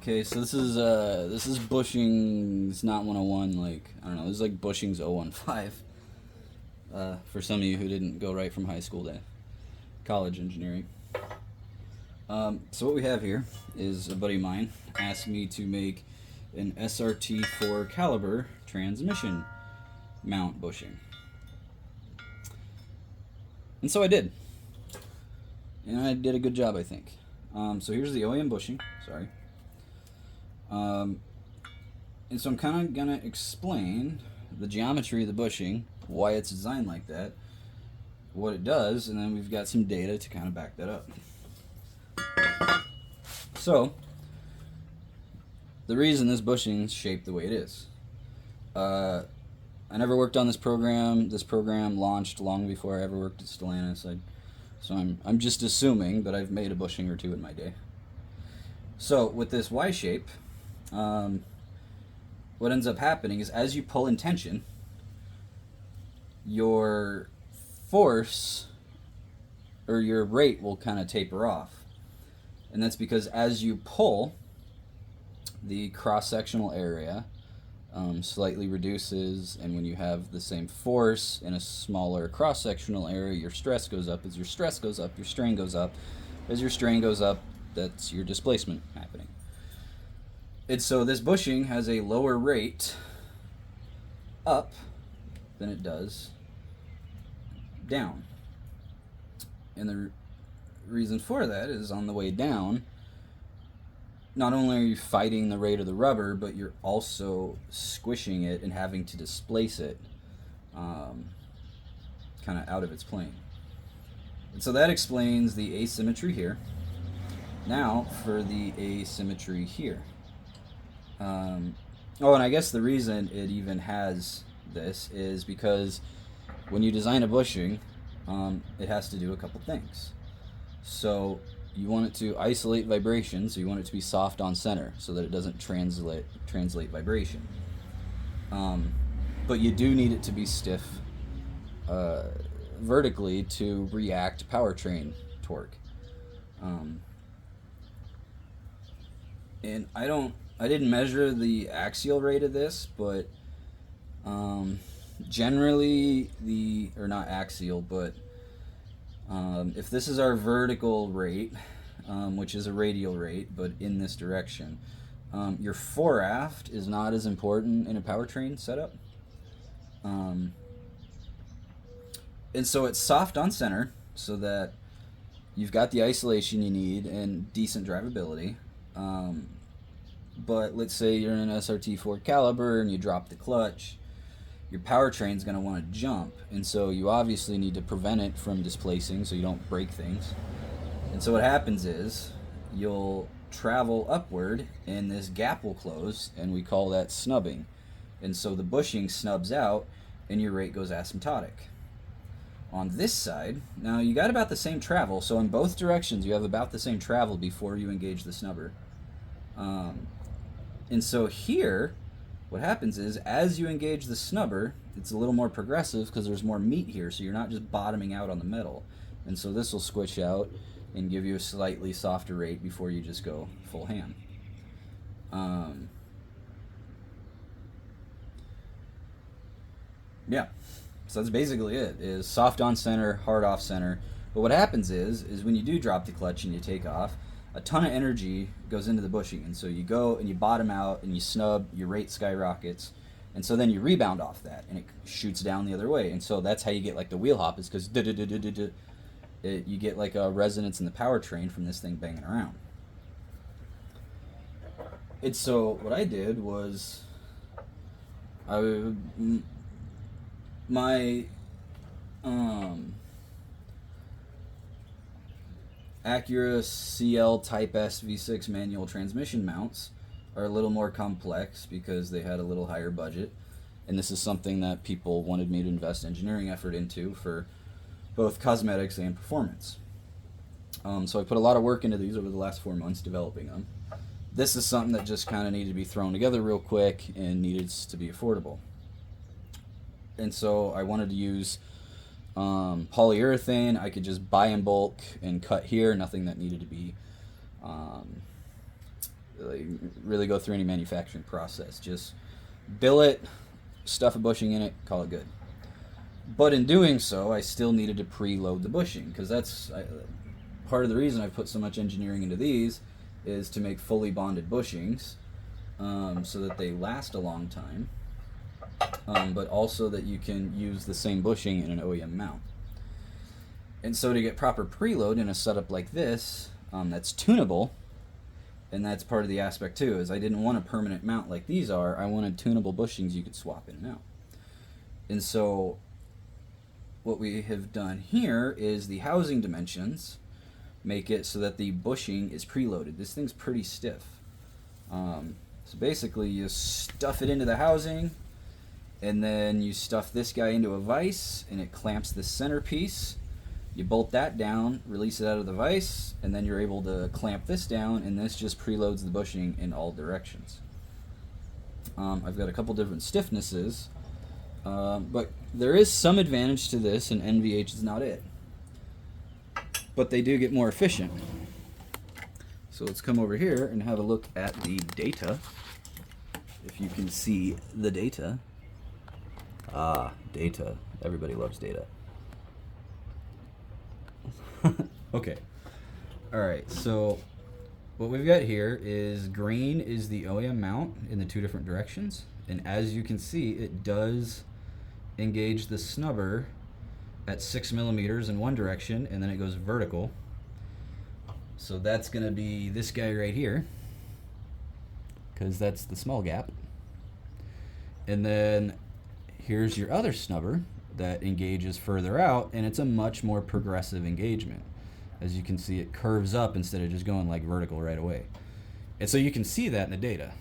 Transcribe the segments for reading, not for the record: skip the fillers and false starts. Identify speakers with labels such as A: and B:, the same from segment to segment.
A: Okay, so this is Bushings, not 101. Like, I don't know, this is like Bushings 015. For some of you who didn't go right from high school to college engineering. So what we have here is a buddy of mine asked me to make an SRT 4 caliber transmission mount bushing, and so I did, and I did a good job, I think. So here's the OEM bushing. Sorry. And so I'm kind of going to explain the geometry of the bushing, why it's designed like that, what it does, and then we've got some data to kind of back that up. So, the reason this bushing is shaped the way it is. I never worked on this program. This program launched long before I ever worked at Stellantis. So I'm just assuming, but I've made a bushing or two in my day. So with this Y shape, what ends up happening is as you pull in tension, your force or your rate will kind of taper off. And that's because as you pull, the cross-sectional area slightly reduces, and when you have the same force in a smaller cross-sectional area, your stress goes up. As your stress goes up, your strain goes up. As your strain goes up, that's your displacement happening. And so this bushing has a lower rate up than it does down. And the reason for that is on the way down, not only are you fighting the rate of the rubber, but you're also squishing it and having to displace it kind of out of its plane. And so that explains the asymmetry here. Now for the asymmetry here. And I guess the reason it even has this is because when you design a bushing, it has to do a couple things. So you want it to isolate vibration, so you want it to be soft on center so that it doesn't translate vibration. But you do need it to be stiff vertically to react powertrain torque. And I didn't measure the axial rate of this, but generally or not axial, but if this is our vertical rate, which is a radial rate, but in this direction, your fore-aft is not as important in a powertrain setup. And so it's soft on center so that you've got the isolation you need and decent drivability. But let's say you're in an SRT 4 caliber and you drop the clutch, your powertrain's going to want to jump, and so you obviously need to prevent it from displacing so you don't break things. And so what happens is you'll travel upward and this gap will close, and we call that snubbing. And so the bushing snubs out and your rate goes asymptotic. On this side, now you got about the same travel, so in both directions you have about the same travel before you engage the snubber. And so here, what happens is, as you engage the snubber, it's a little more progressive because there's more meat here, so you're not just bottoming out on the metal. And so this will squish out and give you a slightly softer rate before you just go full ham. Yeah, so that's basically it, is soft on center, hard off center. But what happens is when you do drop the clutch and you take off, a ton of energy goes into the bushing, and so you go and you bottom out and you snub, your rate skyrockets, and so then you rebound off that and it shoots down the other way. And so that's how you get like the wheel hop, is because you get like a resonance in the powertrain from this thing banging around. And so what I did was my Acura CL Type S V6 manual transmission mounts are a little more complex because they had a little higher budget, and this is something that people wanted me to invest engineering effort into for both cosmetics and performance. So I put a lot of work into these over the last 4 months developing them. This is something that just kind of needed to be thrown together real quick and needed to be affordable. And so I wanted to use polyurethane. I could just buy in bulk and cut here, nothing that needed to be like, really go through any manufacturing process. Just billet, stuff a bushing in it, call it good. But in doing so, I still needed to preload the bushing, because that's part of the reason I put so much engineering into these is to make fully bonded bushings, so that they last a long time, but also that you can use the same bushing in an OEM mount. And so to get proper preload in a setup like this, that's tunable, and that's part of the aspect too, is I didn't want a permanent mount like these are. I wanted tunable bushings you could swap in and out. And so what we have done here is the housing dimensions make it so that the bushing is preloaded. This thing's pretty stiff. So basically you stuff it into the housing, and then you stuff this guy into a vise, and it clamps the centerpiece. You bolt that down, release it out of the vise, and then you're able to clamp this down, and this just preloads the bushing in all directions. I've got a couple different stiffnesses, but there is some advantage to this, and NVH is not it. But they do get more efficient. So let's come over here and have a look at the data. If you can see the data. Ah, data. Everybody loves data. Okay. Alright, so what we've got here is green is the OEM mount in the two different directions. And as you can see, it does engage the snubber at 6 millimeters in one direction, and then it goes vertical. So that's going to be this guy right here, because that's the small gap. And then here's your other snubber that engages further out, and it's a much more progressive engagement. As you can see, it curves up instead of just going like vertical right away. And so you can see that in the data.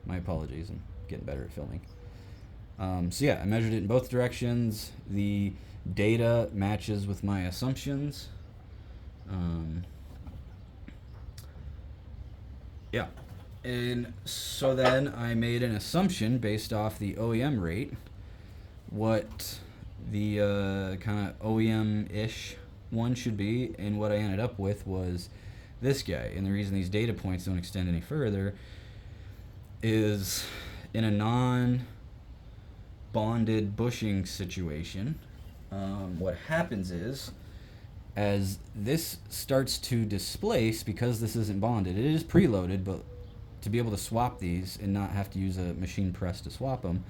A: My apologies, I'm getting better at filming. So yeah, I measured it in both directions. The data matches with my assumptions. Yeah, and so then I made an assumption based off the OEM rate, what the kind of OEM-ish one should be, and what I ended up with was this guy. And the reason these data points don't extend any further is in a non-bonded bushing situation, what happens is, as this starts to displace, because this isn't bonded, it is preloaded, but to be able to swap these and not have to use a machine press to swap them,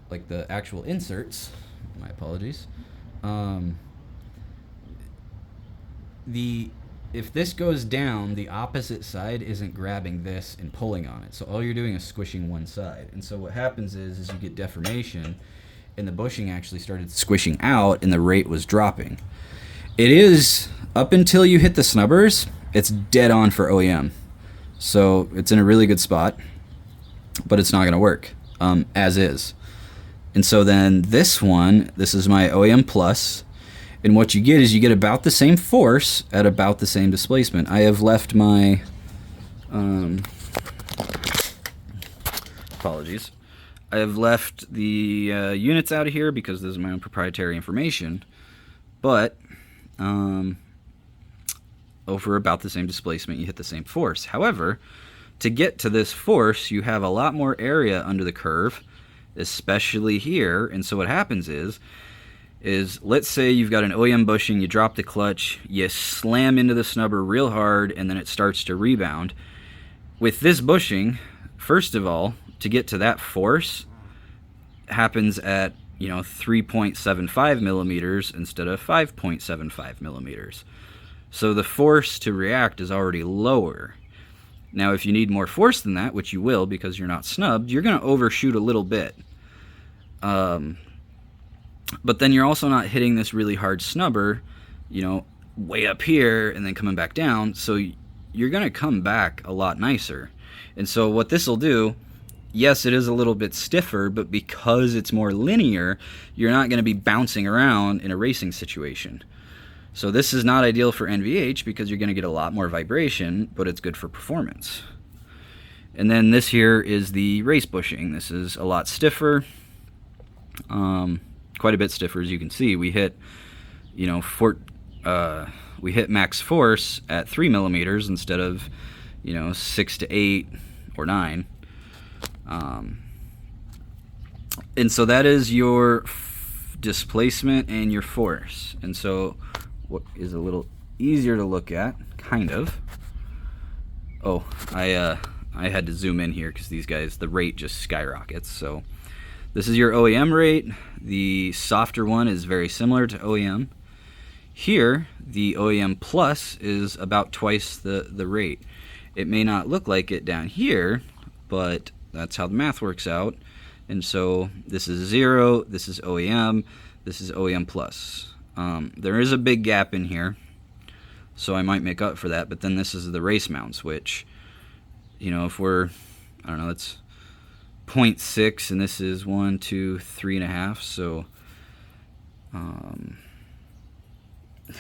A: like the actual inserts, my apologies, if this goes down, the opposite side isn't grabbing this and pulling on it. So all you're doing is squishing one side. And so what happens is you get deformation, and the bushing actually started squishing out, and the rate was dropping. It is, up until you hit the snubbers, it's dead on for OEM. So it's in a really good spot, but it's not going to work as is. And so then this one, this is my OEM Plus, and what you get is you get about the same force at about the same displacement. I have left my, apologies, I have left the units out of here because this is my own proprietary information, but over about the same displacement, you hit the same force. However, to get to this force, you have a lot more area under the curve, especially here. And so what happens is let's say you've got an OEM bushing, you drop the clutch, you slam into the snubber real hard, and then it starts to rebound. With this bushing, first of all, to get to that force happens at 3.75 millimeters instead of 5.75 millimeters. So the force to react is already lower. Now, if you need more force than that, which you will because you're not snubbed, you're going to overshoot a little bit. But then you're also not hitting this really hard snubber, way up here and then coming back down. So you're going to come back a lot nicer. And so what this will do, yes, it is a little bit stiffer, but because it's more linear, you're not going to be bouncing around in a racing situation. So this is not ideal for NVH because you're going to get a lot more vibration, but it's good for performance. And then this here is the race bushing. This is a lot stiffer, quite a bit stiffer, as you can see. We hit, we hit max force at 3 millimeters instead of, you know, 6 to 8 or 9. And so that is your displacement and your force. And so what is a little easier to look at, kind of. Oh, I had to zoom in here because these guys, the rate just skyrockets. So this is your OEM rate. The softer one is very similar to OEM. Here, the OEM Plus is about twice the rate. It may not look like it down here, but that's how the math works out. And so this is 0, this is OEM, this is OEM Plus. There is a big gap in here, so I might make up for that, but then this is the race mounts, which, you know, if we're, I don't know, it's 0.6 and this is 1, 2, 3.5, so you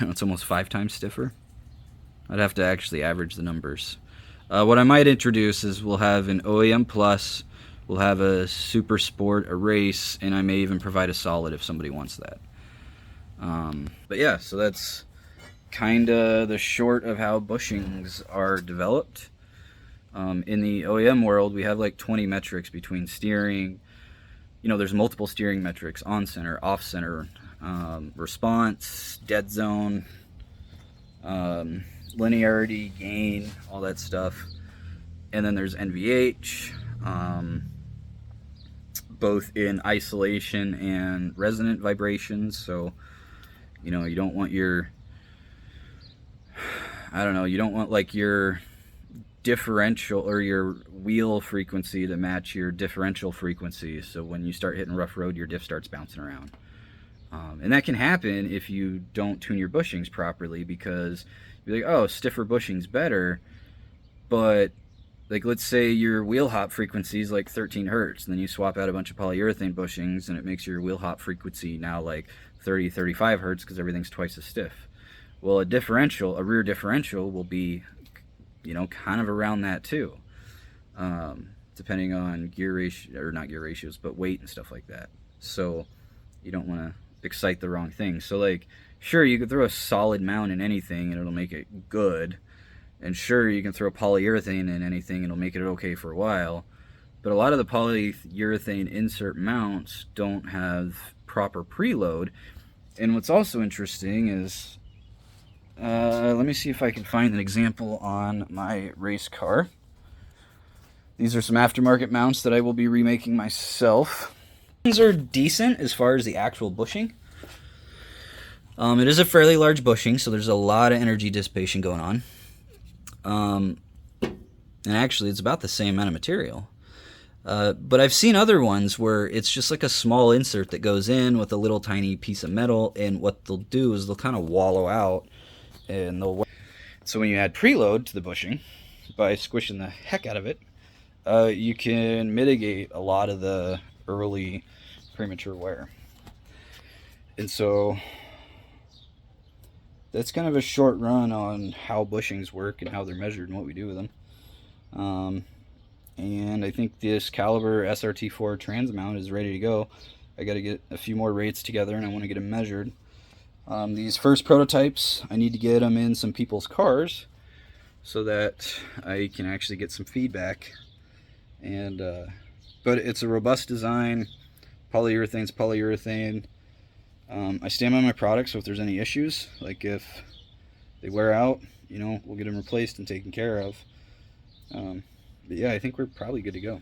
A: know, it's almost 5 times stiffer. I'd have to actually average the numbers. What I might introduce is we'll have an OEM Plus, we'll have a Super Sport, a race, and I may even provide a solid if somebody wants that. But yeah, so that's kind of the short of how bushings are developed. In the OEM world, we have like 20 metrics between steering. You know, there's multiple steering metrics: on center, off center, response, dead zone, linearity, gain, all that stuff. And then there's NVH, both in isolation and resonant vibrations. So, you know, you don't want your, I don't know, you don't want like your differential or your wheel frequency to match your differential frequency. So when you start hitting rough road, your diff starts bouncing around. And that can happen if you don't tune your bushings properly, because you're like, oh, stiffer bushings better, but like, let's say your wheel hop frequency is like 13 hertz, and then you swap out a bunch of polyurethane bushings and it makes your wheel hop frequency now like 30, 35 hertz because everything's twice as stiff. Well, a differential, a rear differential will be, you know, kind of around that too, depending on gear ratio, or not gear ratios, but weight and stuff like that. So you don't want to excite the wrong thing. So like, sure, you could throw a solid mount in anything and it'll make it good, and sure, you can throw polyurethane in anything and it'll make it okay for a while, but a lot of the polyurethane insert mounts don't have proper preload. And what's also interesting is, let me see if I can find an example on my race car. These are some aftermarket mounts that I will be remaking myself. These are decent as far as the actual bushing. It is a fairly large bushing, so there's a lot of energy dissipation going on. And actually, it's about the same amount of material. But I've seen other ones where it's just like a small insert that goes in with a little tiny piece of metal, and what they'll do is they'll kind of wallow out, and they'll. So when you add preload to the bushing by squishing the heck out of it, you can mitigate a lot of the early premature wear. And so that's kind of a short run on how bushings work and how they're measured and what we do with them. And I think this caliber SRT4 trans mount is ready to go. I got to get a few more rates together and I want to get them measured. These first prototypes, I need to get them in some people's cars so that I can actually get some feedback. And but it's a robust design. Polyurethane's polyurethane. I stand by my product, so if there's any issues, like if they wear out, you know, we'll get them replaced and taken care of. But yeah, I think we're probably good to go.